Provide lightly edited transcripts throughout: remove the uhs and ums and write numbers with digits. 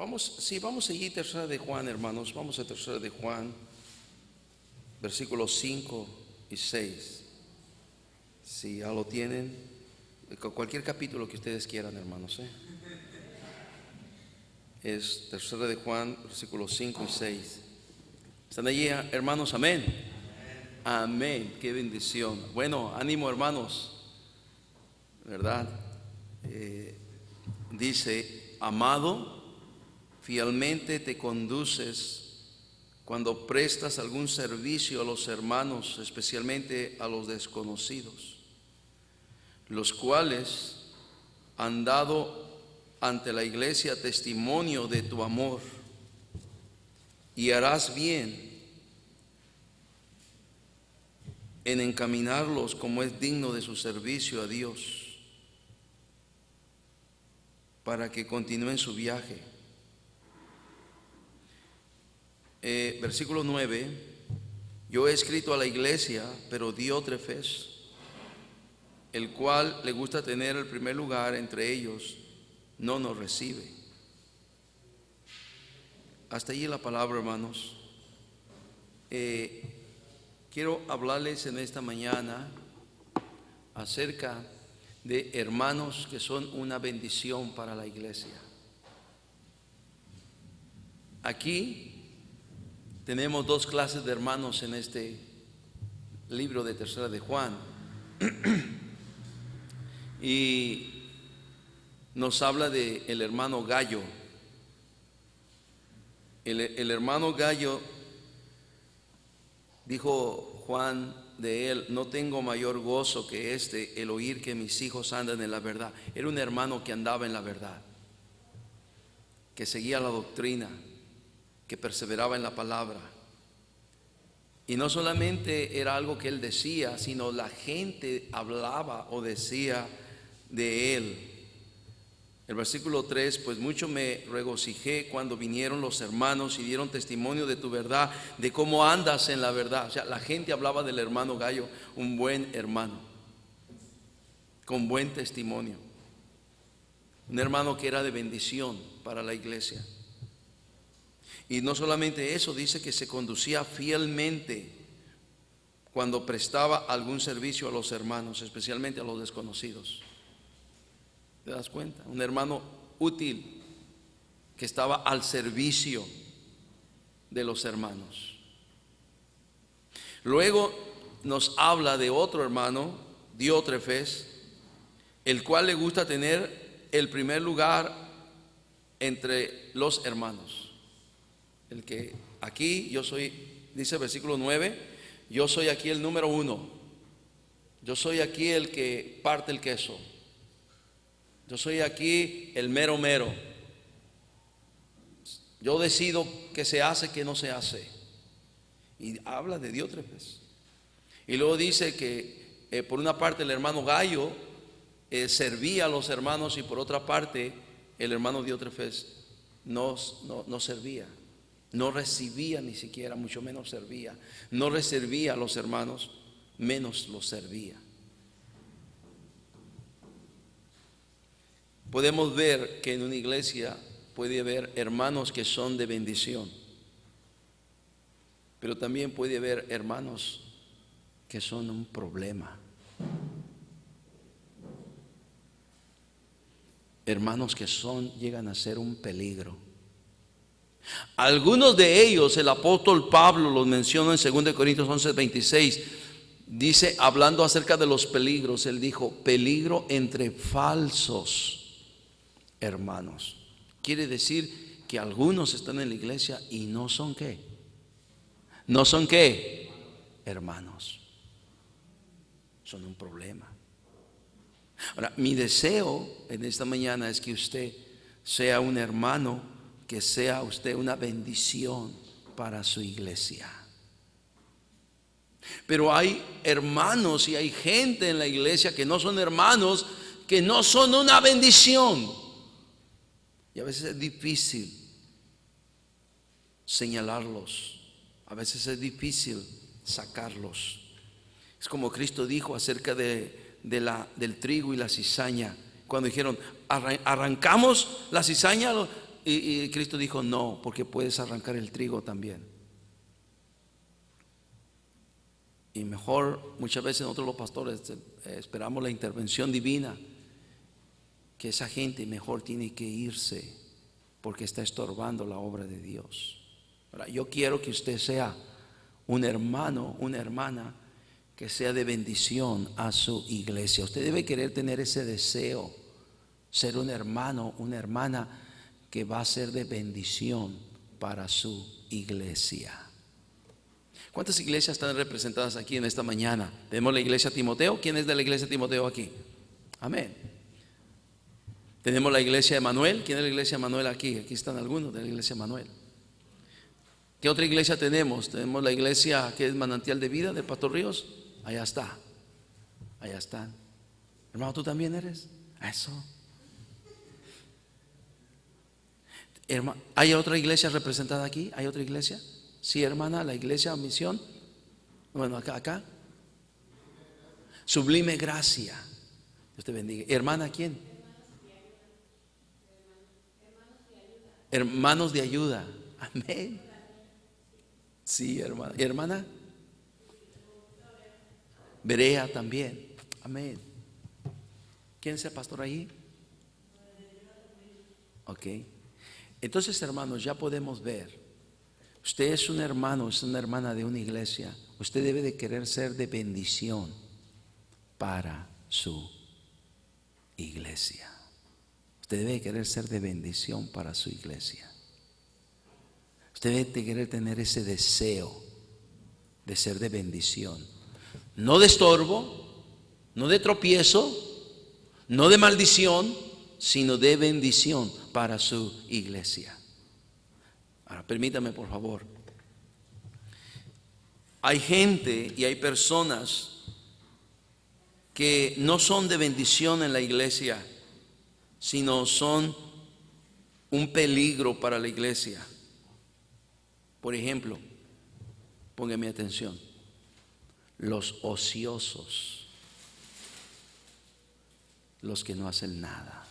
Vamos a seguir tercera de Juan, hermanos. Vamos a tercera de Juan, versículos 5 y 6. Si ya lo tienen, cualquier capítulo que ustedes quieran, hermanos, es tercera de Juan, versículos 5 y 6. ¿Están allí, hermanos? Amén. Amén. Qué bendición. Bueno, ánimo, hermanos, ¿verdad? Dice: amado, fielmente te conduces cuando prestas algún servicio a los hermanos, especialmente a los desconocidos, los cuales han dado ante la iglesia testimonio de tu amor, y harás bien en encaminarlos como es digno de su servicio a Dios, para que continúen su viaje. Versículo 9: yo he escrito a la iglesia, pero Diótrefes, el cual le gusta tener el primer lugar entre ellos, no nos recibe. Hasta allí la palabra, hermanos. Quiero hablarles en esta mañana acerca de hermanos que son una bendición para la iglesia. Aquí tenemos dos clases de hermanos en este libro de tercera de Juan. Y nos habla de el hermano Gallo. El hermano Gallo, dijo Juan de él: no tengo mayor gozo que este, el oír que mis hijos andan en la verdad. Era un hermano que andaba en la verdad, que seguía la doctrina, que perseveraba en la palabra. Y no solamente era algo que él decía, sino la gente hablaba o decía de él. El versículo 3: pues mucho me regocijé cuando vinieron los hermanos y dieron testimonio de tu verdad, de cómo andas en la verdad. O sea, la gente hablaba del hermano Gallo, un buen hermano, con buen testimonio, un hermano que era de bendición para la iglesia. Y no solamente eso, dice que se conducía fielmente cuando prestaba algún servicio a los hermanos, especialmente a los desconocidos. ¿Te das cuenta? Un hermano útil que estaba al servicio de los hermanos. Luego nos habla de otro hermano, Diótrefes, el cual le gusta tener el primer lugar entre los hermanos. El que aquí yo soy, dice el versículo 9, yo soy aquí el número 1. Yo soy aquí el que parte el queso. Yo soy aquí el mero mero. Yo decido qué se hace, qué no se hace. Y habla de Diótrefes. Y luego dice que por una parte el hermano Gallo servía a los hermanos, y por otra parte el hermano Diótrefes no servía. No recibía ni siquiera, mucho menos servía. No recibía a los hermanos, menos los servía. Podemos ver que en una iglesia puede haber hermanos que son de bendición, pero también puede haber hermanos que son un problema. Hermanos que llegan a ser un peligro. Algunos de ellos el apóstol Pablo los menciona en 2 Corintios 11:26. Dice, hablando acerca de los peligros, él dijo: peligro entre falsos hermanos. Quiere decir que algunos están en la iglesia y no son ¿qué? No son ¿qué? Hermanos. Son un problema. Ahora, mi deseo en esta mañana es que usted sea un hermano, que sea usted una bendición para su iglesia. Pero hay hermanos y hay gente en la iglesia que no son hermanos, que no son una bendición. Y a veces es difícil señalarlos, a veces es difícil sacarlos. Es como Cristo dijo acerca del trigo y la cizaña, cuando dijeron: arrancamos la cizaña Y Cristo dijo no, porque puedes arrancar el trigo también. Y mejor, muchas veces nosotros los pastores esperamos la intervención divina, que esa gente mejor tiene que irse porque está estorbando la obra de Dios. Ahora, yo quiero que usted sea un hermano, una hermana que sea de bendición a su iglesia. Usted debe querer tener ese deseo, ser un hermano, una hermana que va a ser de bendición para su iglesia. ¿Cuántas iglesias están representadas aquí en esta mañana? Tenemos la iglesia Timoteo. ¿Quién es de la iglesia Timoteo aquí? Amén. Tenemos la iglesia de Manuel. ¿Quién es la iglesia de Manuel aquí? Aquí están algunos de la iglesia de Manuel. ¿Qué otra iglesia tenemos? Tenemos la iglesia que es Manantial de Vida del Pastor Ríos. Allá está. Allá están. Hermano, ¿tú también eres? Eso. ¿Hay otra iglesia representada aquí? ¿Hay otra iglesia? Sí, hermana, la iglesia Misión. Bueno, acá. Sublime Gracia. Dios te bendiga. ¿Hermana quién? Hermanos de ayuda. Amén. Sí, hermana. ¿Hermana? Berea también. Amén. ¿Quién es el pastor ahí? Ok. Entonces, hermanos, ya podemos ver. Usted es un hermano, es una hermana de una iglesia. Usted debe de querer ser de bendición para su iglesia. Usted debe de querer ser de bendición para su iglesia. Usted debe de querer tener ese deseo de ser de bendición. No de estorbo, no de tropiezo, no de maldición, sino de bendición para su iglesia. Ahora, permítame por favor. Hay gente y hay personas que no son de bendición en la iglesia, sino son un peligro para la iglesia. Por ejemplo, póngame atención, los ociosos, los que no hacen nada,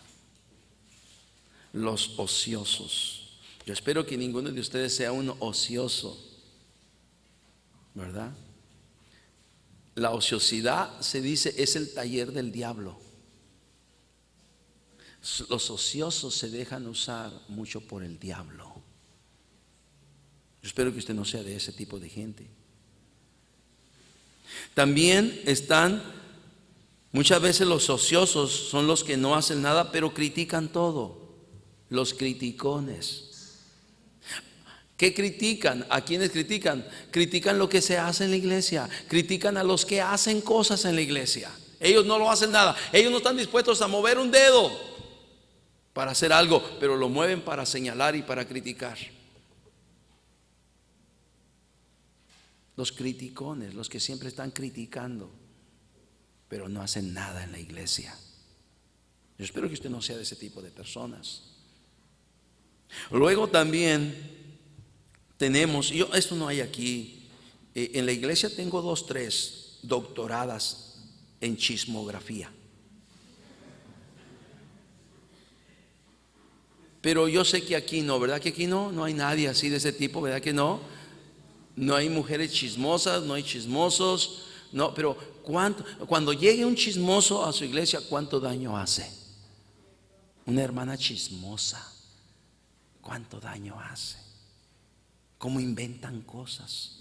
los ociosos. Yo espero que ninguno de ustedes sea un ocioso, ¿verdad? La ociosidad, se dice, es el taller del diablo. Los ociosos se dejan usar mucho por el diablo. Yo espero que usted no sea de ese tipo de gente. También están, muchas veces los ociosos son los que no hacen nada, pero critican todo. Los criticones. ¿Qué critican? ¿A quiénes critican? Critican lo que se hace en la iglesia. Critican a los que hacen cosas en la iglesia. Ellos no lo hacen nada. Ellos no están dispuestos a mover un dedo para hacer algo, pero lo mueven para señalar y para criticar. Los criticones, los que siempre están criticando, pero no hacen nada en la iglesia. Yo espero que usted no sea de ese tipo de personas. Luego también tenemos, esto no hay aquí, en la iglesia tengo 2, 3 doctoradas en chismografía. Pero yo sé que aquí no, ¿verdad que aquí no hay nadie así de ese tipo, ¿verdad que no? No hay mujeres chismosas, no hay chismosos, no, pero cuando llegue un chismoso a su iglesia, ¿cuánto daño hace? Una hermana chismosa, ¿cuánto daño hace? Cómo inventan cosas,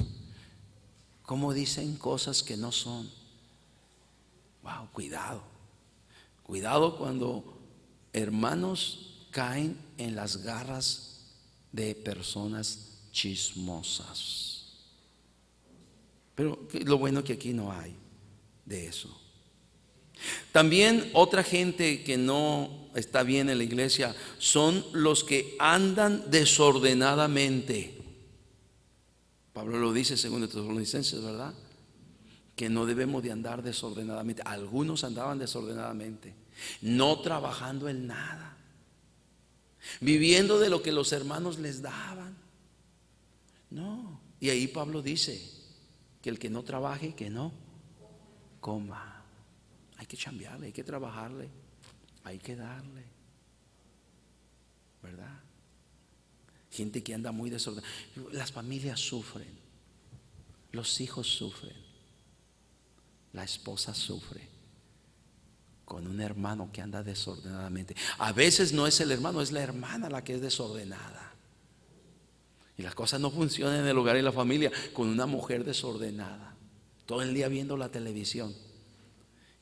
cómo dicen cosas que no son. Wow, cuidado cuando hermanos caen en las garras de personas chismosas. Pero lo bueno que aquí no hay de eso. También otra gente que no está bien en la iglesia son los que andan desordenadamente. Pablo lo dice según Tesalonicenses, ¿verdad? Que no debemos de andar desordenadamente. Algunos andaban desordenadamente, no trabajando en nada, viviendo de lo que los hermanos les daban. No. Y ahí Pablo dice que el que no trabaje, que no coma. Hay que chambearle, hay que trabajarle, hay que darle, ¿verdad? Gente que anda muy desordenada. Las familias sufren, los hijos sufren, la esposa sufre con un hermano que anda desordenadamente. A veces no es el hermano, es la hermana la que es desordenada. Y las cosas no funcionan en el hogar y en la familia con una mujer desordenada, todo el día viendo la televisión.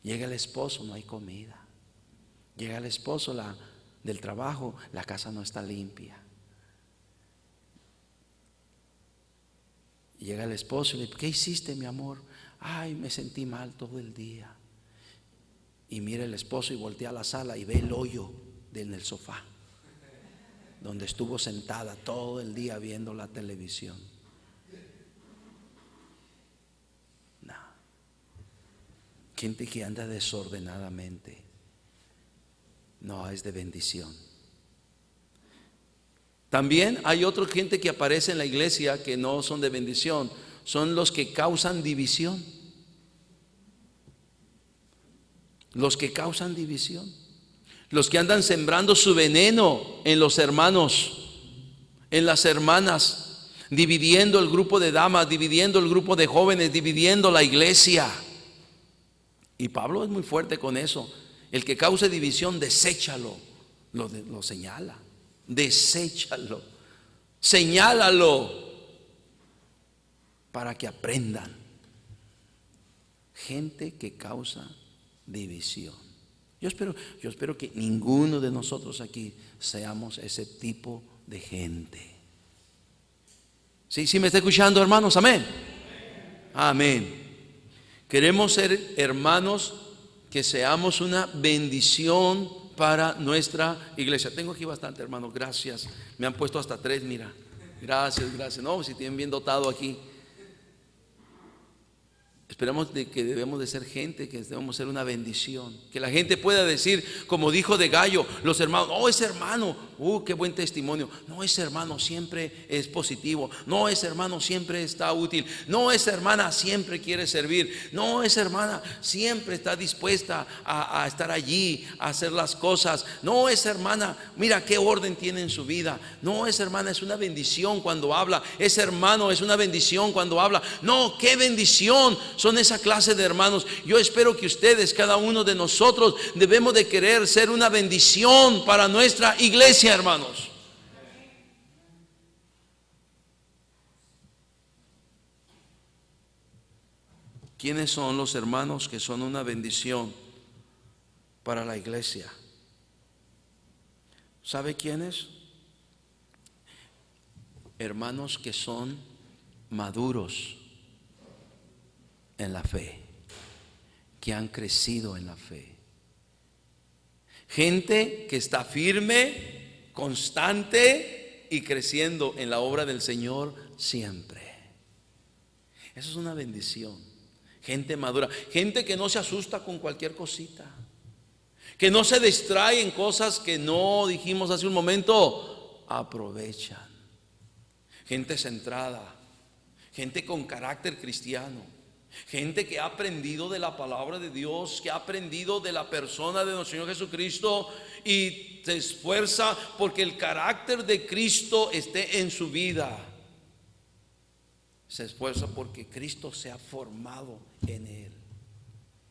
Llega el esposo, no hay comida. Llega el esposo del trabajo, la casa no está limpia. Llega el esposo y le dice: ¿qué hiciste, mi amor? Ay, me sentí mal todo el día. Y mira el esposo y voltea a la sala y ve el hoyo en el sofá, donde estuvo sentada todo el día viendo la televisión. No. Gente que anda desordenadamente no es de bendición. También hay otra gente que aparece en la iglesia que no son de bendición. Son los que causan división. Los que causan división. Los que andan sembrando su veneno en los hermanos, en las hermanas, dividiendo el grupo de damas, dividiendo el grupo de jóvenes, dividiendo la iglesia. Y Pablo es muy fuerte con eso. El que cause división, deséchalo. Lo señala. Deséchalo. Señálalo para que aprendan. Gente que causa división. Yo espero que ninguno de nosotros aquí seamos ese tipo de gente. ¿Sí me está escuchando, hermanos? Amén. Amén. Queremos ser hermanos que seamos una bendición para nuestra iglesia. Tengo aquí bastante, hermanos, gracias. Me han puesto hasta 3, mira. Gracias. No, si tienen bien dotado aquí. Esperamos de que debemos de ser gente, que debemos ser una bendición. Que la gente pueda decir, como dijo de Gallo, los hermanos: no, ese hermano, qué buen testimonio. No, ese hermano siempre es positivo. No, ese hermano siempre está útil. No, esa hermana siempre quiere servir. No, esa hermana siempre está dispuesta a estar allí, a hacer las cosas. No, esa hermana, mira qué orden tiene en su vida. No, esa hermana es una bendición cuando habla. Ese hermano es una bendición cuando habla. No, qué bendición son esa clase de hermanos. Yo espero que ustedes, cada uno de nosotros, debemos de querer ser una bendición para nuestra iglesia, hermanos. ¿Quiénes son los hermanos que son una bendición para la iglesia? ¿Sabe quiénes? Hermanos que son maduros en la fe, que han crecido en la fe. Gente que está firme, constante y creciendo en la obra del Señor siempre. Eso es una bendición. Gente madura, gente que no se asusta con cualquier cosita, que no se distrae en cosas que no dijimos hace un momento, aprovechan. Gente centrada, gente con carácter cristiano. Gente que ha aprendido de la palabra de Dios, que ha aprendido de la persona de nuestro Señor Jesucristo y se esfuerza porque el carácter de Cristo esté en su vida. Se esfuerza porque Cristo se ha formado en él.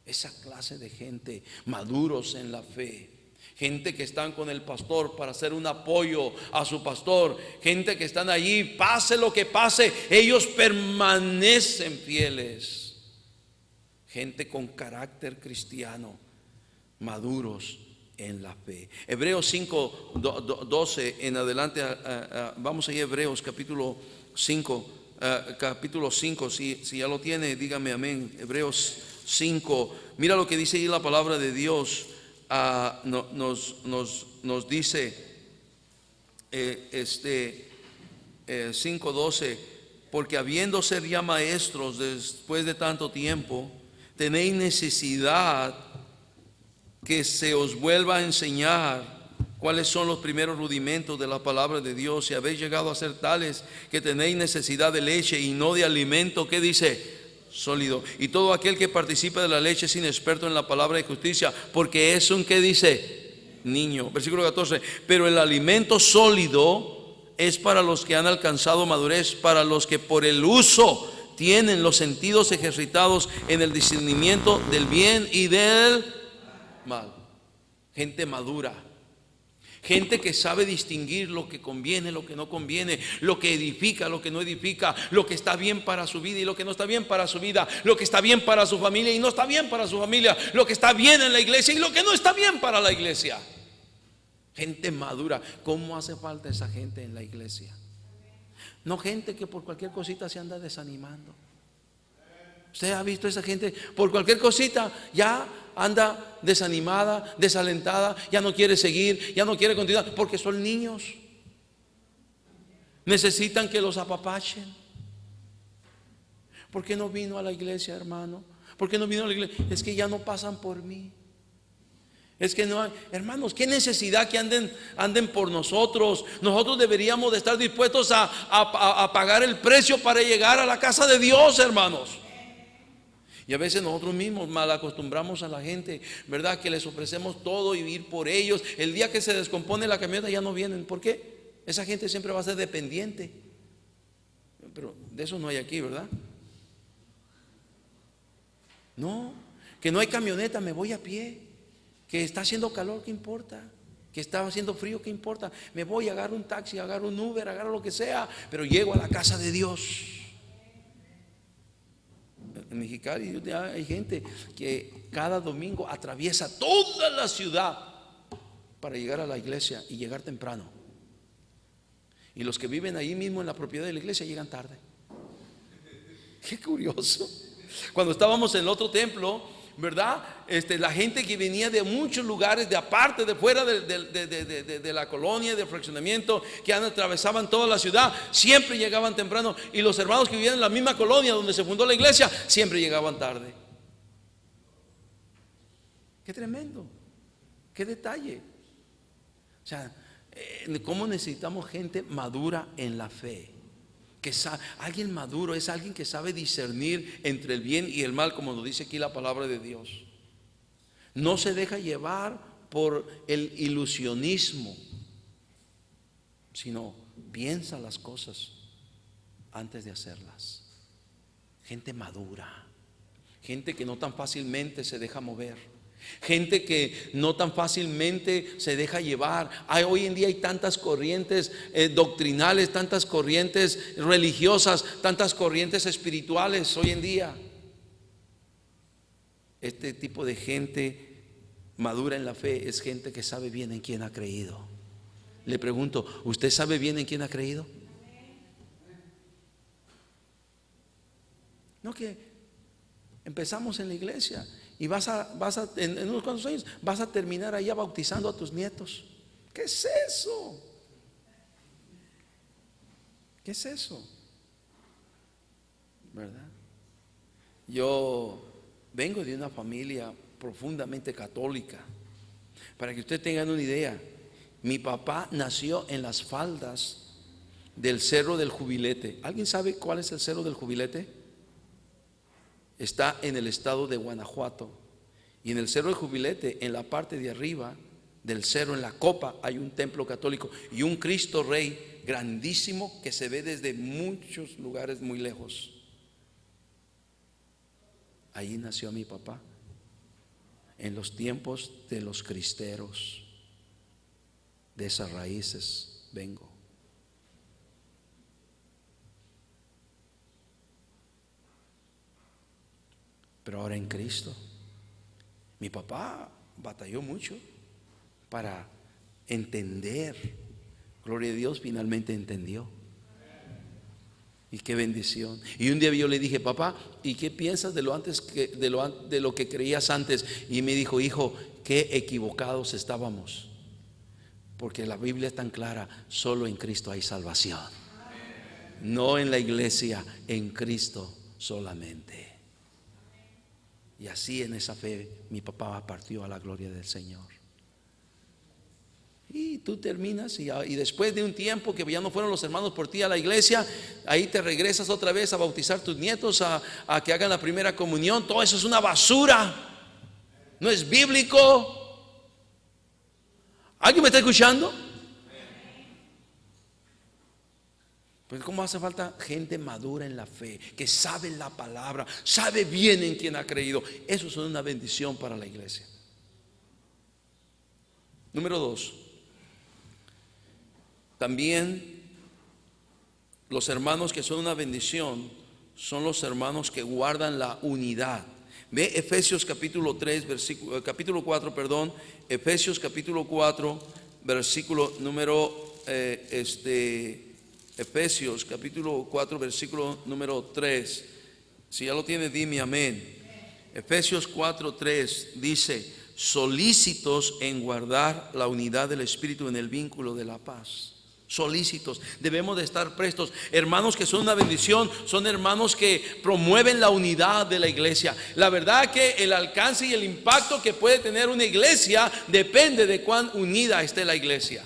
Esa clase de gente, maduros en la fe. Gente que están con el pastor para hacer un apoyo a su pastor. Gente que están allí, pase lo que pase, ellos permanecen fieles. Gente con carácter cristiano, maduros en la fe. Hebreos 5, 12 en adelante, vamos a ir a Hebreos capítulo 5, si ya lo tiene, dígame amén. Hebreos 5, mira lo que dice ahí la palabra de Dios. Nos dice 5:12: porque habiendo ser ya maestros después de tanto tiempo, tenéis necesidad que se os vuelva a enseñar cuáles son los primeros rudimentos de la palabra de Dios. Si habéis llegado a ser tales que tenéis necesidad de leche y no de alimento, ¿qué dice? Sólido. Y todo aquel que participa de la leche es inexperto en la palabra de justicia, porque es un, ¿qué dice? Niño. Versículo 14: pero el alimento sólido es para los que han alcanzado madurez, para los que por el uso tienen los sentidos ejercitados en el discernimiento del bien y del mal. Gente madura, gente que sabe distinguir lo que conviene, lo que no conviene, lo que edifica, lo que no edifica, lo que está bien para su vida y lo que no está bien para su vida, lo que está bien para su familia y no está bien para su familia, lo que está bien en la iglesia y lo que no está bien para la iglesia. Gente madura. ¿Cómo hace falta esa gente en la iglesia? No gente que por cualquier cosita se anda desanimando. Usted ha visto esa gente, por cualquier cosita ya anda desanimada, desalentada, ya no quiere seguir, ya no quiere continuar, porque son niños. Necesitan que los apapachen. ¿Por qué no vino a la iglesia, hermano? ¿Por qué no vino a la iglesia? Es que ya no pasan por mí. Es que no hay, hermanos, qué necesidad que anden por nosotros. Nosotros deberíamos de estar dispuestos a pagar el precio para llegar a la casa de Dios, hermanos. Y a veces nosotros mismos mal acostumbramos a la gente, ¿verdad? Que les ofrecemos todo y ir por ellos. El día que se descompone la camioneta ya no vienen. ¿Por qué? Esa gente siempre va a ser dependiente. Pero de eso no hay aquí, ¿verdad? No, que no hay camioneta, me voy a pie. Que está haciendo calor, ¿qué importa? Que está haciendo frío, ¿qué importa? Me voy, agarro un taxi, agarro un Uber, agarro lo que sea, pero llego a la casa de Dios. En Mexicali hay gente que cada domingo atraviesa toda la ciudad para llegar a la iglesia y llegar temprano. Y los que viven ahí mismo en la propiedad de la iglesia llegan tarde. Qué curioso. Cuando estábamos en el otro templo, ¿verdad? La gente que venía de muchos lugares, de aparte, de fuera de la colonia, de fraccionamiento, que atravesaban toda la ciudad, siempre llegaban temprano. Y los hermanos que vivían en la misma colonia donde se fundó la iglesia, siempre llegaban tarde. Qué tremendo, qué detalle. O sea, cómo necesitamos gente madura en la fe. Alguien maduro es alguien que sabe discernir entre el bien y el mal, como nos dice aquí la palabra de Dios. No se deja llevar por el ilusionismo, sino piensa las cosas antes de hacerlas. Gente madura, gente que no tan fácilmente se deja mover, gente que no tan fácilmente se deja llevar. Hoy en día hay tantas corrientes doctrinales, tantas corrientes religiosas, tantas corrientes espirituales hoy en día. Este tipo de gente madura en la fe es gente que sabe bien en quién ha creído. Le pregunto, ¿usted sabe bien en quién ha creído? No, que empezamos en la iglesia y en unos cuantos años vas a terminar allá bautizando a tus nietos. ¿Qué es eso? ¿Qué es eso? ¿Verdad? Yo vengo de una familia profundamente católica. Para que ustedes tengan una idea, mi papá nació en las faldas del Cerro del Jubilete. ¿Alguien sabe cuál es el Cerro del Jubilete? Está en el estado de Guanajuato. Y en el Cerro del Jubilete, en la parte de arriba del cerro, en la copa, hay un templo católico y un Cristo Rey grandísimo que se ve desde muchos lugares muy lejos. Ahí nació mi papá, en los tiempos de los cristeros. De esas raíces vengo. Pero ahora en Cristo, mi papá batalló mucho para entender. Gloria a Dios, finalmente entendió. Y qué bendición. Y un día yo le dije, papá, ¿y qué piensas de lo que creías antes? Y me dijo, hijo, qué equivocados estábamos. Porque la Biblia es tan clara, solo en Cristo hay salvación. No en la iglesia, en Cristo solamente. Y así en esa fe mi papá partió a la gloria del Señor. Y tú terminas y después de un tiempo que ya no fueron los hermanos por ti a la iglesia, ahí te regresas otra vez a bautizar tus nietos, a que hagan la primera comunión. Todo eso es una basura. No es bíblico. ¿Alguien me está escuchando? Pues ¿cómo hace falta gente madura en la fe, que sabe la palabra, sabe bien en quién ha creído? Eso es una bendición para la iglesia. Número 2. También los hermanos que son una bendición son los hermanos que guardan la unidad. Ve Efesios capítulo 3, capítulo 4, perdón, Efesios capítulo 4, versículo número Efesios capítulo 4, versículo número 3. Si ya lo tiene, dime amén. Efesios 4, 3 dice: solícitos en guardar la unidad del Espíritu en el vínculo de la paz. Solícitos, debemos de estar prestos. Hermanos que son una bendición son hermanos que promueven la unidad de la iglesia. La verdad que el alcance y el impacto que puede tener una iglesia depende de cuán unida esté la iglesia.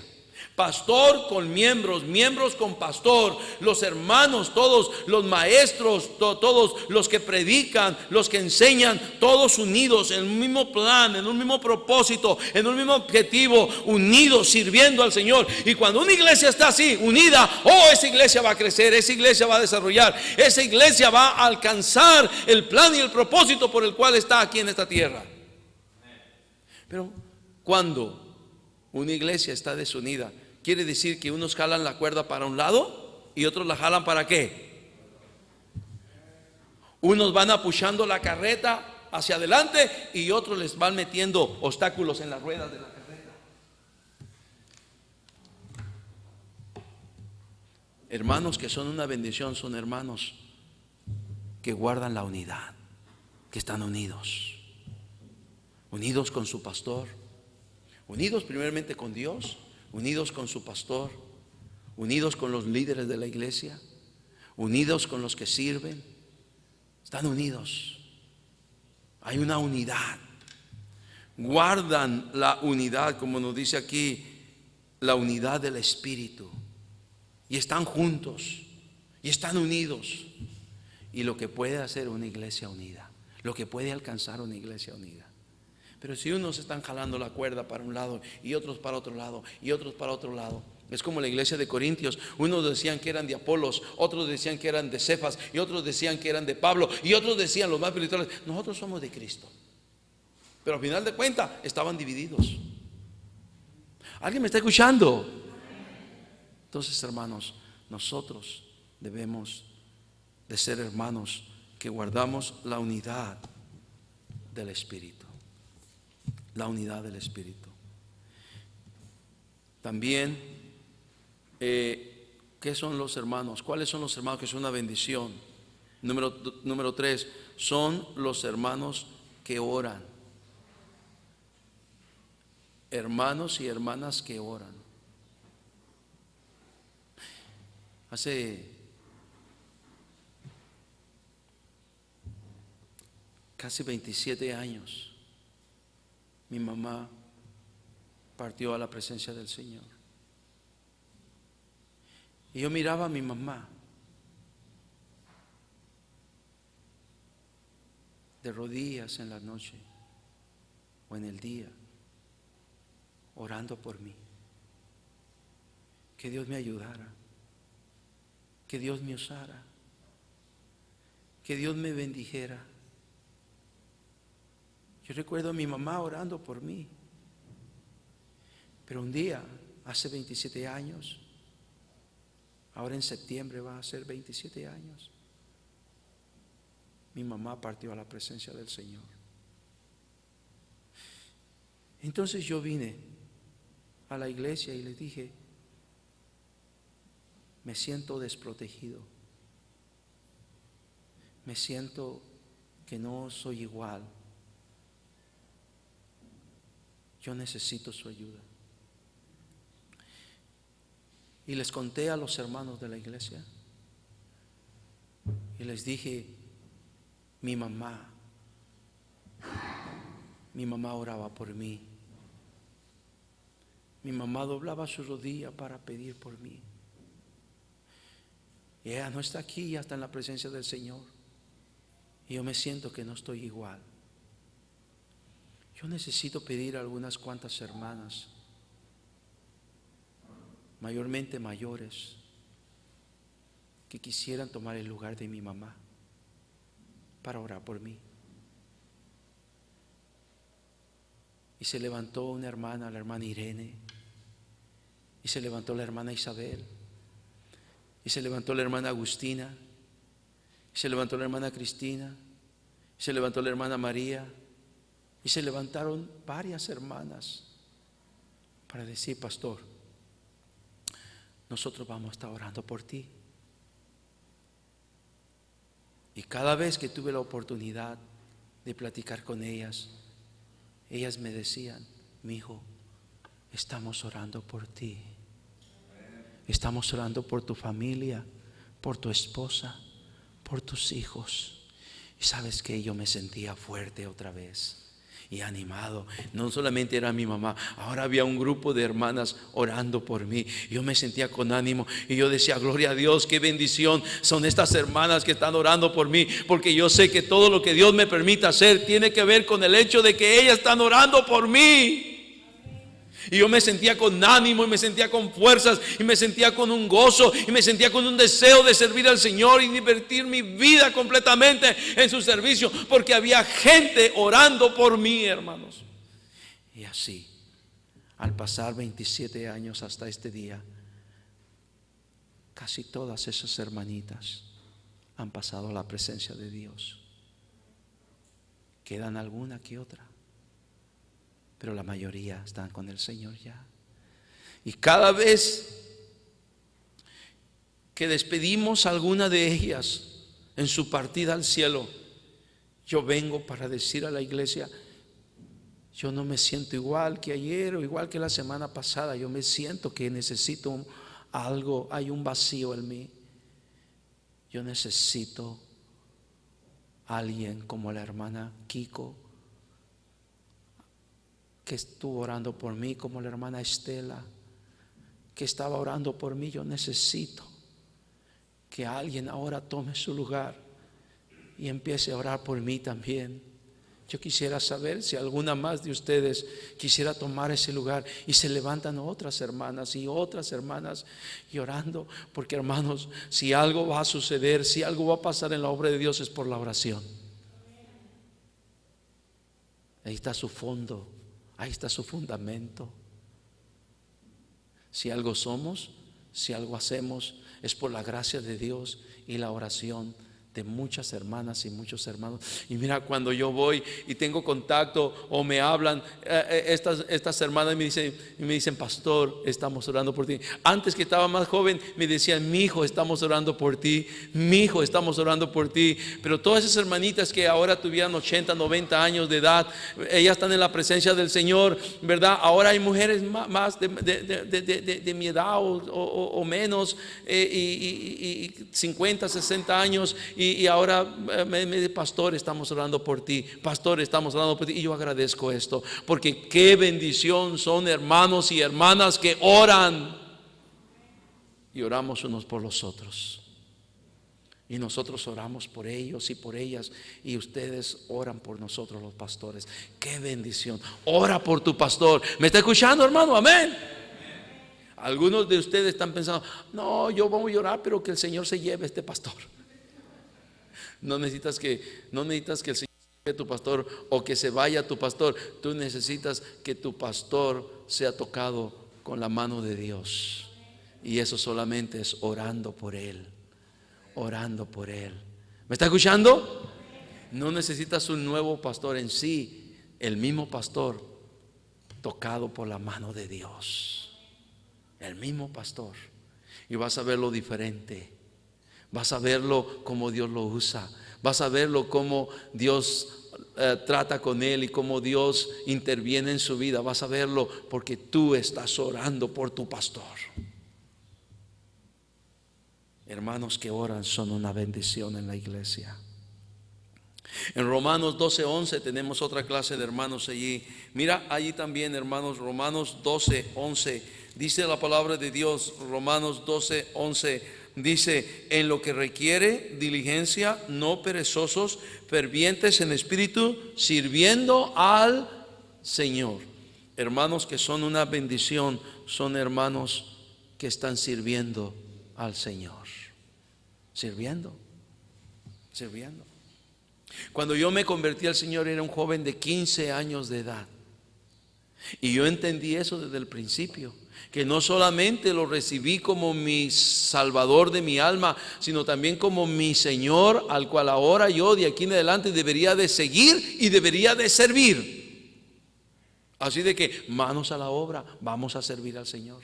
Pastor con miembros, miembros con pastor, los hermanos, todos los maestros, todos los que predican, los que enseñan, todos unidos en un mismo plan, en un mismo propósito, en un mismo objetivo, unidos sirviendo al Señor. Y cuando una iglesia está así, unida, esa iglesia va a crecer, esa iglesia va a desarrollar, esa iglesia va a alcanzar el plan y el propósito por el cual está aquí en esta tierra. Pero cuando una iglesia está desunida, quiere decir que unos jalan la cuerda para un lado y otros la jalan para qué. Unos van apuchando la carreta hacia adelante y otros les van metiendo obstáculos en las ruedas de la carreta. Hermanos que son una bendición son hermanos que guardan la unidad, que están unidos, unidos con su pastor, unidos primeramente con Dios, unidos con su pastor, unidos con los líderes de la iglesia, unidos con los que sirven. Están unidos. Hay una unidad. Guardan la unidad, como nos dice aquí, la unidad del Espíritu. Y están juntos. Y están unidos. Y lo que puede hacer una iglesia unida, lo que puede alcanzar una iglesia unida. Pero si unos están jalando la cuerda para un lado y otros para otro lado y otros para otro lado, es como la iglesia de Corintios. Unos decían que eran de Apolos, otros decían que eran de Cefas y otros decían que eran de Pablo y otros decían, los más espirituales, nosotros somos de Cristo. Pero al final de cuentas estaban divididos. ¿Alguien me está escuchando? Entonces, hermanos, nosotros debemos de ser hermanos que guardamos la unidad del Espíritu. La unidad del Espíritu. También, ¿qué son los hermanos? ¿Cuáles son los hermanos que son una bendición? Número 3, son los hermanos que oran. Hermanos y hermanas que oran. Hace casi 27 años mi mamá partió a la presencia del Señor. Y yo miraba a mi mamá de rodillas en la noche o en el día, orando por mí. Que Dios me ayudara, que Dios me usara, que Dios me bendijera. Yo recuerdo a mi mamá orando por mí. Pero un día, hace 27 años, ahora en septiembre va a ser 27 años, mi mamá partió a la presencia del Señor. Entonces yo vine a la iglesia y les dije, me siento desprotegido, me siento que no soy igual. Yo necesito su ayuda. Y les conté a los hermanos de la iglesia y les dije, mi mamá oraba por mí. Mi mamá doblaba su rodilla para pedir por mí. Y ella no está aquí, ya está en la presencia del Señor. Y yo me siento que no estoy igual. Yo necesito pedir a algunas cuantas hermanas, mayormente mayores, que quisieran tomar el lugar de mi mamá para orar por mí. Y se levantó una hermana, la hermana Irene, y se levantó la hermana Isabel, y se levantó la hermana Agustina, y se levantó la hermana Cristina, y se levantó la hermana María, y se levantaron varias hermanas para decir: pastor, nosotros vamos a estar orando por ti. Y cada vez que tuve la oportunidad de platicar con ellas, ellas me decían: mi hijo, estamos orando por ti, estamos orando por tu familia, por tu esposa, por tus hijos. Y sabes que yo me sentía fuerte otra vez y animado. No solamente era mi mamá, ahora había un grupo de hermanas orando por mí. Yo me sentía con ánimo y yo decía: gloria a Dios, qué bendición son estas hermanas que están orando por mí, porque yo sé que todo lo que Dios me permita hacer tiene que ver con el hecho de que ellas están orando por mí. Y yo me sentía con ánimo, y me sentía con fuerzas, y me sentía con un gozo, y me sentía con un deseo de servir al Señor y invertir mi vida completamente en su servicio, porque había gente orando por mí, hermanos. Y así, al pasar 27 años hasta este día, casi todas esas hermanitas han pasado a la presencia de Dios. Quedan alguna que otra, pero la mayoría están con el Señor ya. Y cada vez que despedimos a alguna de ellas en su partida al cielo, yo vengo para decir a la iglesia: yo no me siento igual que ayer o igual que la semana pasada. Yo me siento que necesito algo, hay un vacío en mí. Yo necesito a alguien como la hermana Kiko, que estuvo orando por mí, como la hermana Estela, que estaba orando por mí. Yo necesito que alguien ahora tome su lugar y empiece a orar por mí también. Yo quisiera saber si alguna más de ustedes quisiera tomar ese lugar. Y se levantan otras hermanas y otras hermanas y orando, porque hermanos, si algo va a suceder, si algo va a pasar en la obra de Dios, es por la oración. Ahí está su fondo. Ahí está su fundamento. Si algo somos, si algo hacemos, es por la gracia de Dios y la oración de muchas hermanas y muchos hermanos. Y mira, cuando yo voy y tengo contacto o me hablan estas hermanas, me dicen: pastor, estamos orando por ti. Antes, que estaba más joven, me decían: mi hijo, estamos orando por ti, mi hijo, estamos orando por ti. Pero todas esas hermanitas que ahora tuvieran 80, 90 años de edad, ellas están en la presencia del Señor, ¿verdad? Ahora hay mujeres más de mi edad o menos, y 50, 60 años, y ahora me dice: pastor, estamos orando por ti, pastor, estamos orando por ti. Y yo agradezco esto, porque qué bendición son hermanos y hermanas que oran, y oramos unos por los otros, y nosotros oramos por ellos y por ellas, y ustedes oran por nosotros, los pastores. Qué bendición. Ora por tu pastor. ¿Me está escuchando, hermano? Amén. Algunos de ustedes están pensando: no, yo voy a orar, pero que el Señor se lleve a este pastor. No necesitas que el Señor lleve a tu pastor o que se vaya tu pastor. Tú necesitas que tu pastor sea tocado con la mano de Dios, y eso solamente es orando por él. Orando por él. ¿Me está escuchando? No necesitas un nuevo pastor en sí, el mismo pastor tocado por la mano de Dios, el mismo pastor, y vas a verlo diferente. Vas a verlo como Dios lo usa. Vas a verlo como Dios trata con él y como Dios interviene en su vida. Vas a verlo porque tú estás orando por tu pastor. Hermanos que oran son una bendición en la iglesia. En Romanos 12:11 tenemos otra clase de hermanos allí. Mira allí también, hermanos, Romanos 12:11. Dice la palabra de Dios, Romanos 12:11. Dice: en lo que requiere diligencia, no perezosos, fervientes en espíritu, sirviendo al Señor. Hermanos que son una bendición son hermanos que están sirviendo al Señor. Sirviendo, sirviendo. Cuando yo me convertí al Señor era un joven de 15 años de edad. Y yo entendí eso desde el principio, que no solamente lo recibí como mi Salvador de mi alma, sino también como mi Señor, al cual ahora yo de aquí en adelante debería de seguir y debería de servir. Así de que manos a la obra, vamos a servir al Señor.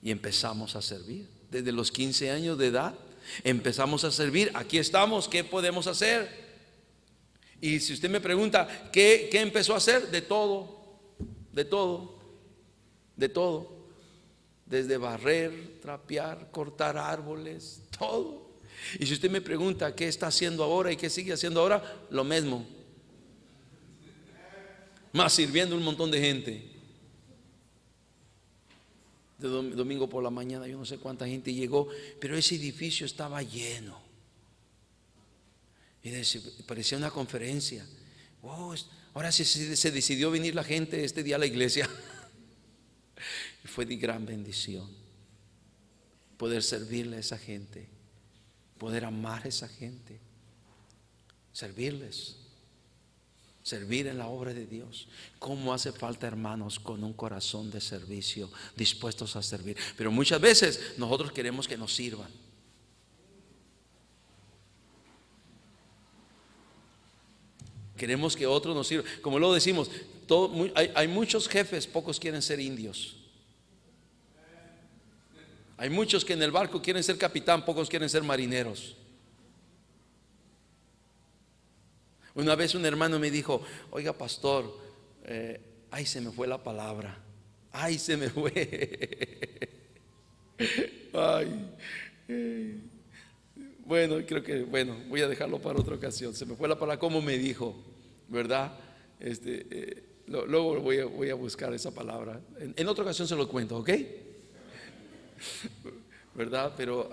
Y empezamos a servir. Desde los 15 años de edad empezamos a servir. Aquí estamos, ¿qué podemos hacer? Y si usted me pregunta, ¿qué empezó a hacer? De todo, de todo, de todo. Desde barrer, trapear, cortar árboles, todo. Y si usted me pregunta qué está haciendo ahora y qué sigue haciendo ahora, lo mismo. Más sirviendo a un montón de gente. De domingo por la mañana yo no sé cuánta gente llegó, pero ese edificio estaba lleno. Y parecía una conferencia. Oh, ahora sí se decidió venir la gente este día a la iglesia. Y fue de gran bendición poder servirle a esa gente, poder amar a esa gente, servirles, servir en la obra de Dios. ¿Cómo hace falta, hermanos, con un corazón de servicio, dispuestos a servir? Pero muchas veces nosotros queremos que nos sirvan. Queremos que otros nos sirvan. Como luego decimos, hay muchos jefes, pocos quieren ser indios. Hay muchos que en el barco quieren ser capitán, pocos quieren ser marineros. Una vez un hermano me dijo: oiga, pastor, ay, se me fue la palabra. Ay, se me fue. Ay. Bueno, creo que, voy a dejarlo para otra ocasión. Se me fue la palabra, como me dijo, ¿verdad? Luego voy a buscar esa palabra. En otra ocasión se lo cuento, ¿ok? ¿Verdad? Pero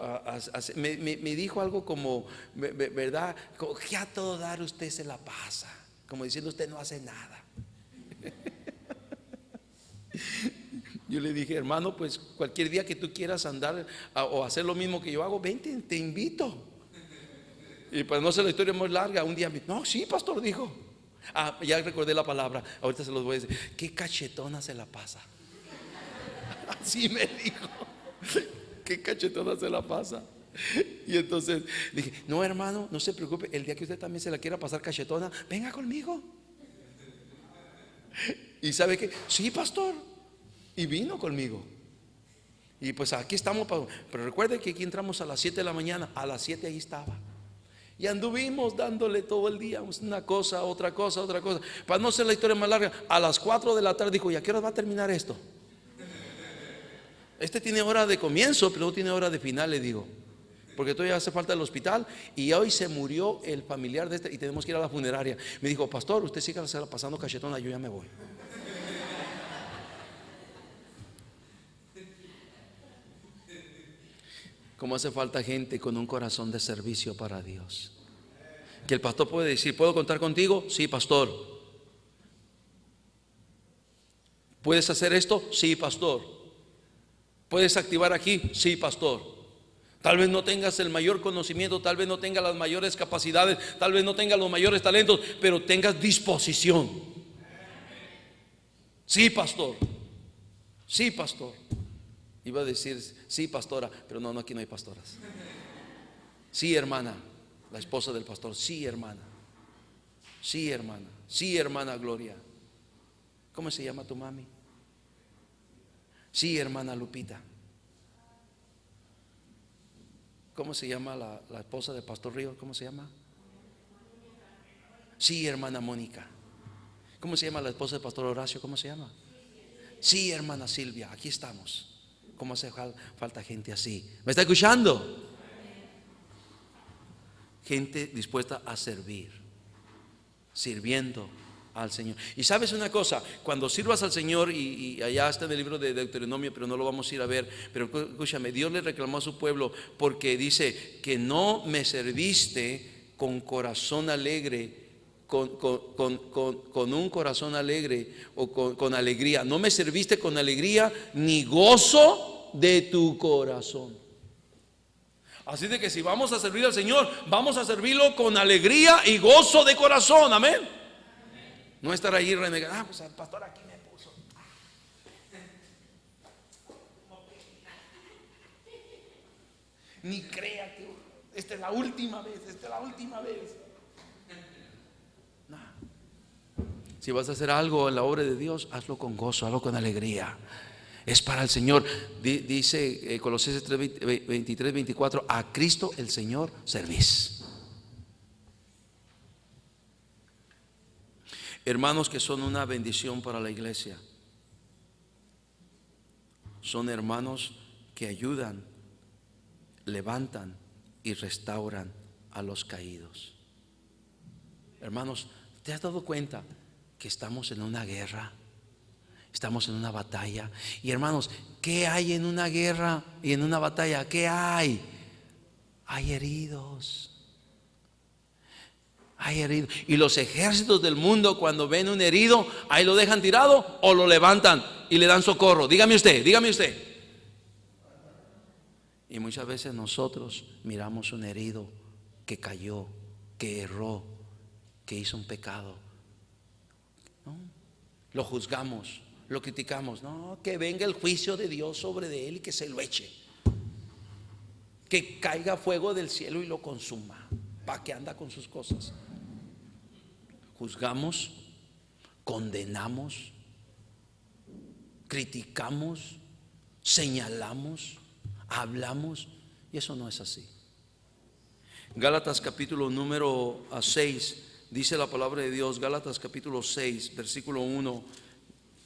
me dijo algo como, ¿verdad? Como que a todo dar usted se la pasa, como diciendo usted no hace nada. Yo le dije: hermano, pues cualquier día que tú quieras andar o hacer lo mismo que yo hago, vente, te invito. Y para no hacer la historia muy larga, un día no, sí, pastor, dijo. Ya recordé la palabra, ahorita se los voy a decir. Qué cachetona se la pasa. Así me dijo. Qué cachetona se la pasa. Y entonces dije: no, hermano, no se preocupe, el día que usted también se la quiera pasar cachetona, venga conmigo. ¿Y sabe qué? Sí, pastor. Y vino conmigo. Y pues aquí estamos. Pero recuerde que aquí entramos a las 7 de la mañana. A las 7 ahí estaba. Y anduvimos dándole todo el día, una cosa, otra cosa, otra cosa. Para no hacer la historia más larga, a las 4 de la tarde dijo: ¿y a qué hora va a terminar esto? Este tiene hora de comienzo, pero no tiene hora de final, le digo, porque todavía hace falta el hospital. Y hoy se murió el familiar de este y tenemos que ir a la funeraria. Me dijo: pastor, usted siga pasando cachetona, yo ya me voy. Como hace falta gente con un corazón de servicio para Dios. Que el pastor puede decir: ¿puedo contar contigo? Sí, pastor. ¿Puedes hacer esto? Sí, pastor. ¿Puedes activar aquí? Sí, pastor. Tal vez no tengas el mayor conocimiento, tal vez no tengas las mayores capacidades, tal vez no tengas los mayores talentos, pero tengas disposición. Sí, pastor. Sí, pastor. Iba a decir: sí, pastora, pero no, aquí no hay pastoras. Sí, hermana, la esposa del pastor. Sí, hermana. Sí, hermana. Sí, hermana Gloria. ¿Cómo se llama tu mami? Sí, hermana Lupita. ¿Cómo se llama la esposa del pastor Río? ¿Cómo se llama? Sí, hermana Mónica. ¿Cómo se llama la esposa del pastor Horacio? ¿Cómo se llama? Sí, hermana Silvia. Aquí estamos. ¿Cómo hace falta gente así? ¿Me está escuchando? Gente dispuesta a servir, sirviendo al Señor. Y sabes una cosa, cuando sirvas al Señor, y allá está en el libro de Deuteronomio, pero no lo vamos a ir a ver, pero escúchame, Dios le reclamó a su pueblo porque dice que no me serviste con corazón alegre, con un corazón alegre o con alegría. No me serviste con alegría ni gozo de tu corazón. Así de que si vamos a servir al Señor, vamos a servirlo con alegría y gozo de corazón. Amén. No estar ahí renegando. Pues el pastor aquí me puso. Ni crea que esta es la última vez. Esta es la última vez. No. Si vas a hacer algo en la obra de Dios, hazlo con gozo, hazlo con alegría. Es para el Señor. Dice Colosenses 3, 23, 24: a Cristo el Señor servís. Hermanos que son una bendición para la iglesia. Son hermanos que ayudan, levantan y restauran a los caídos. Hermanos, ¿te has dado cuenta que estamos en una guerra? Estamos en una batalla. Y hermanos, ¿qué hay en una guerra y en una batalla? ¿Qué hay? Hay heridos. Hay heridos. Y los ejércitos del mundo, cuando ven un herido, ahí lo dejan tirado o lo levantan y le dan socorro. Dígame usted, dígame usted. Y muchas veces nosotros miramos un herido que cayó, que erró, que hizo un pecado, ¿no? Lo juzgamos, lo criticamos. No, que venga el juicio de Dios sobre de él y que se lo eche. Que caiga fuego del cielo y lo consuma. ¿Para qué anda con sus cosas? Juzgamos, condenamos, criticamos, señalamos, hablamos, y eso no es así. Gálatas capítulo número 6, dice la palabra de Dios. Gálatas capítulo 6, versículo 1.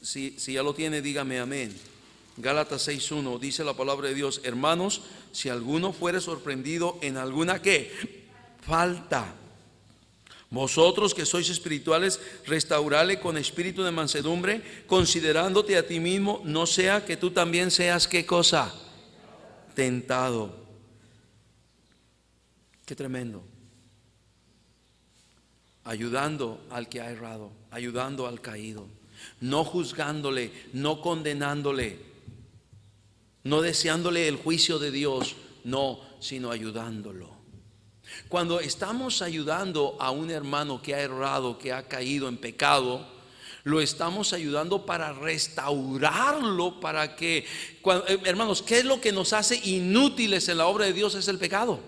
Si ya lo tiene, dígame amén. Gálatas 6:1 dice la palabra de Dios: hermanos, si alguno fuere sorprendido en alguna ¿qué? Falta, vosotros que sois espirituales, restaurale con espíritu de mansedumbre, considerándote a ti mismo, no sea que tú también seas ¿qué cosa? Tentado. Qué tremendo. Ayudando al que ha errado, ayudando al caído, no juzgándole, no condenándole, no deseándole el juicio de Dios, no, sino ayudándolo. Cuando estamos ayudando a un hermano que ha errado, que ha caído en pecado, lo estamos ayudando para restaurarlo, para que, hermanos, ¿qué es lo que nos hace inútiles en la obra de Dios? Es el pecado.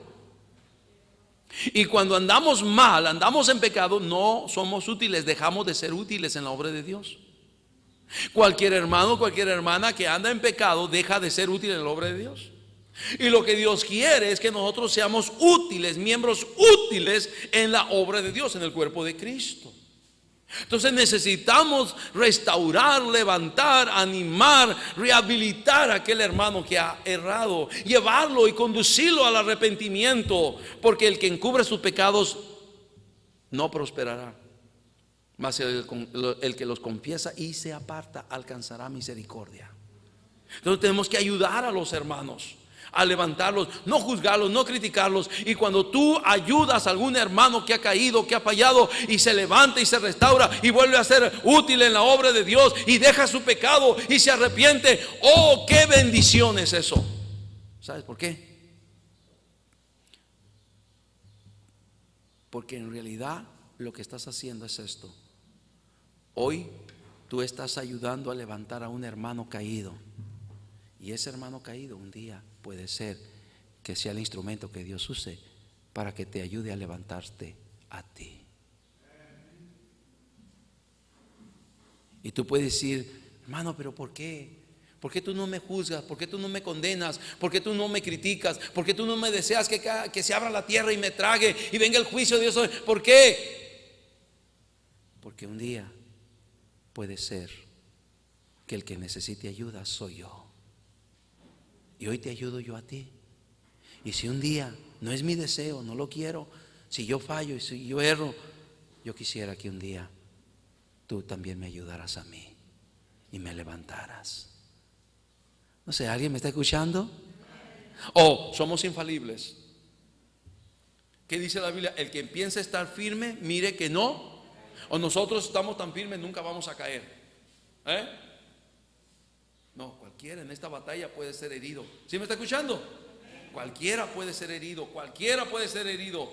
Y cuando andamos mal, andamos en pecado, no somos útiles, dejamos de ser útiles en la obra de Dios. Cualquier hermano, cualquier hermana que anda en pecado deja de ser útil en la obra de Dios. Y lo que Dios quiere es que nosotros seamos útiles, miembros útiles en la obra de Dios, en el cuerpo de Cristo. Entonces necesitamos restaurar, levantar, animar, rehabilitar a aquel hermano que ha errado, llevarlo y conducirlo al arrepentimiento, porque el que encubre sus pecados no prosperará, mas el que los confiesa y se aparta alcanzará misericordia. Entonces tenemos que ayudar a los hermanos, a levantarlos, no juzgarlos, no criticarlos. Y cuando tú ayudas a algún hermano que ha caído, que ha fallado, y se levanta y se restaura y vuelve a ser útil en la obra de Dios y deja su pecado y se arrepiente, oh, qué bendición es eso. ¿Sabes por qué? Porque en realidad lo que estás haciendo es esto. Hoy tú estás ayudando a levantar a un hermano caído, y ese hermano caído un día puede ser que sea el instrumento que Dios use para que te ayude a levantarte a ti. Y tú puedes decir: hermano, pero ¿por qué? ¿Por qué tú no me juzgas? ¿Por qué tú no me condenas? ¿Por qué tú no me criticas? ¿Por qué tú no me deseas que se abra la tierra y me trague y venga el juicio de Dios? ¿Por qué? Porque un día puede ser que el que necesite ayuda soy yo. Y hoy te ayudo yo a ti. Y si un día, no es mi deseo, no lo quiero, si yo fallo y si yo erro, yo quisiera que un día tú también me ayudaras a mí y me levantaras. No sé, ¿alguien me está escuchando? O somos infalibles. ¿Qué dice la Biblia? El que piensa estar firme, mire que no. O nosotros estamos tan firmes, nunca vamos a caer. No, cualquiera en esta batalla puede ser herido. ¿Sí me está escuchando? Cualquiera puede ser herido, cualquiera puede ser herido.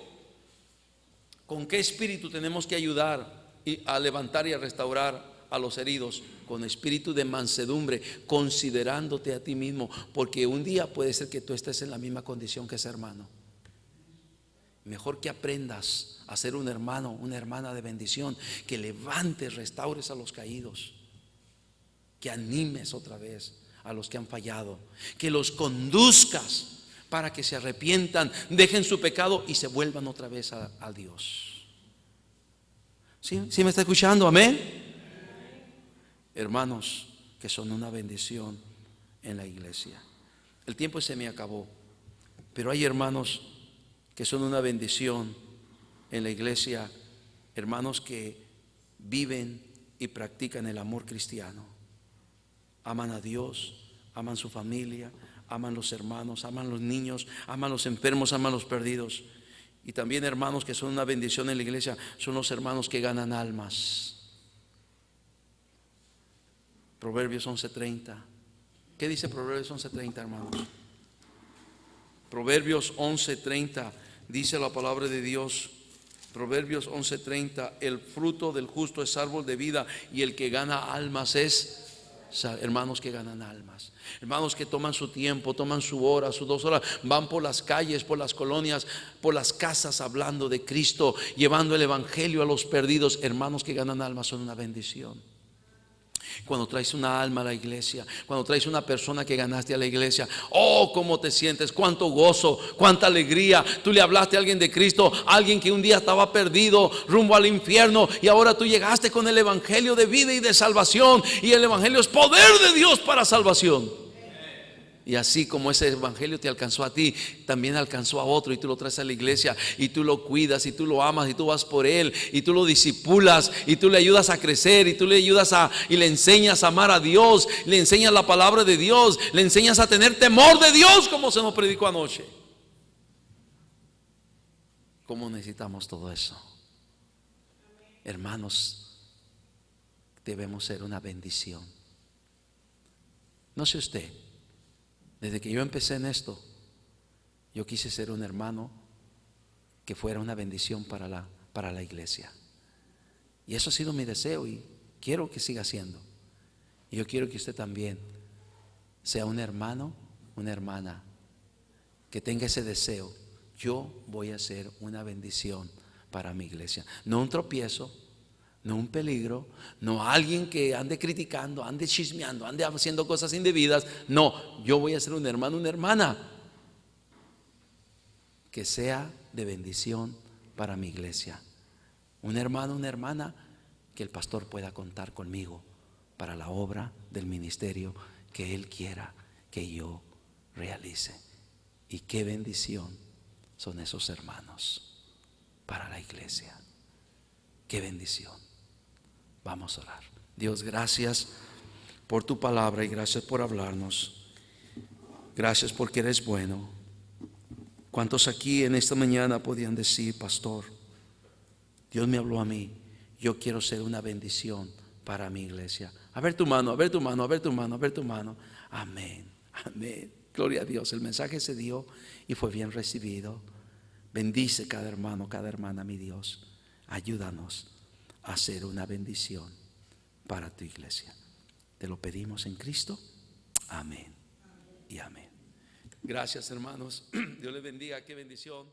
¿Con qué espíritu tenemos que ayudar a levantar y a restaurar a los heridos? Con espíritu de mansedumbre, considerándote a ti mismo, porque un día puede ser que tú estés en la misma condición que ese hermano. Mejor que aprendas a ser un hermano, una hermana de bendición, que levantes, restaures a los caídos, que animes otra vez a los que han fallado, que los conduzcas para que se arrepientan, dejen su pecado y se vuelvan otra vez a Dios. ¿Sí me está escuchando? Amén. Hermanos que son una bendición en la iglesia. El tiempo se me acabó, pero hay hermanos que son una bendición en la iglesia, hermanos que viven y practican el amor cristiano. Aman a Dios, aman su familia, aman los hermanos, aman los niños, aman los enfermos, aman los perdidos. Y también hermanos que son una bendición en la iglesia, son los hermanos que ganan almas. Proverbios 11:30. ¿Qué dice Proverbios 11:30, hermanos? Proverbios 11:30 dice la palabra de Dios. Proverbios 11:30: el fruto del justo es árbol de vida, y el que gana almas es... Hermanos que ganan almas, hermanos que toman su tiempo, toman su hora, sus 2 horas, van por las calles, por las colonias, por las casas, hablando de Cristo, llevando el evangelio a los perdidos. Hermanos que ganan almas son una bendición. Cuando traes una alma a la iglesia, cuando traes una persona que ganaste a la iglesia, oh, cómo te sientes, cuánto gozo, cuánta alegría. Tú le hablaste a alguien de Cristo, alguien que un día estaba perdido rumbo al infierno, y ahora tú llegaste con el evangelio de vida y de salvación, y el evangelio es poder de Dios para salvación. Y así como ese evangelio te alcanzó a ti, también alcanzó a otro, y tú lo traes a la iglesia, y tú lo cuidas, y tú lo amas, y tú vas por él, y tú lo discipulas, y tú le ayudas a crecer, y tú le ayudas y le enseñas a amar a Dios, le enseñas la palabra de Dios, le enseñas a tener temor de Dios, como se nos predicó anoche. ¿Cómo necesitamos todo eso? Hermanos, debemos ser una bendición. No sé usted, desde que yo empecé en esto, yo quise ser un hermano que fuera una bendición para la iglesia. Y eso ha sido mi deseo, y quiero que siga siendo. Y yo quiero que usted también sea un hermano, una hermana que tenga ese deseo. Yo voy a ser una bendición para mi iglesia. No un tropiezo, no un peligro, no alguien que ande criticando, ande chismeando, ande haciendo cosas indebidas. No, yo voy a ser un hermano, una hermana que sea de bendición para mi iglesia. Un hermano, una hermana que el pastor pueda contar conmigo para la obra del ministerio que él quiera que yo realice. Y qué bendición son esos hermanos para la iglesia. Qué bendición. Vamos a orar. Dios, gracias por tu palabra, y gracias por hablarnos. Gracias porque eres bueno. ¿Cuántos aquí en esta mañana podían decir: pastor, Dios me habló a mí, yo quiero ser una bendición para mi iglesia? A ver tu mano, a ver tu mano, a ver tu mano, a ver tu mano. Amén, amén. Gloria a Dios. El mensaje se dio y fue bien recibido. Bendice cada hermano, cada hermana, mi Dios. Ayúdanos a ser una bendición para tu iglesia. Te lo pedimos en Cristo. Amén y amén. Gracias, hermanos. Dios les bendiga. Qué bendición.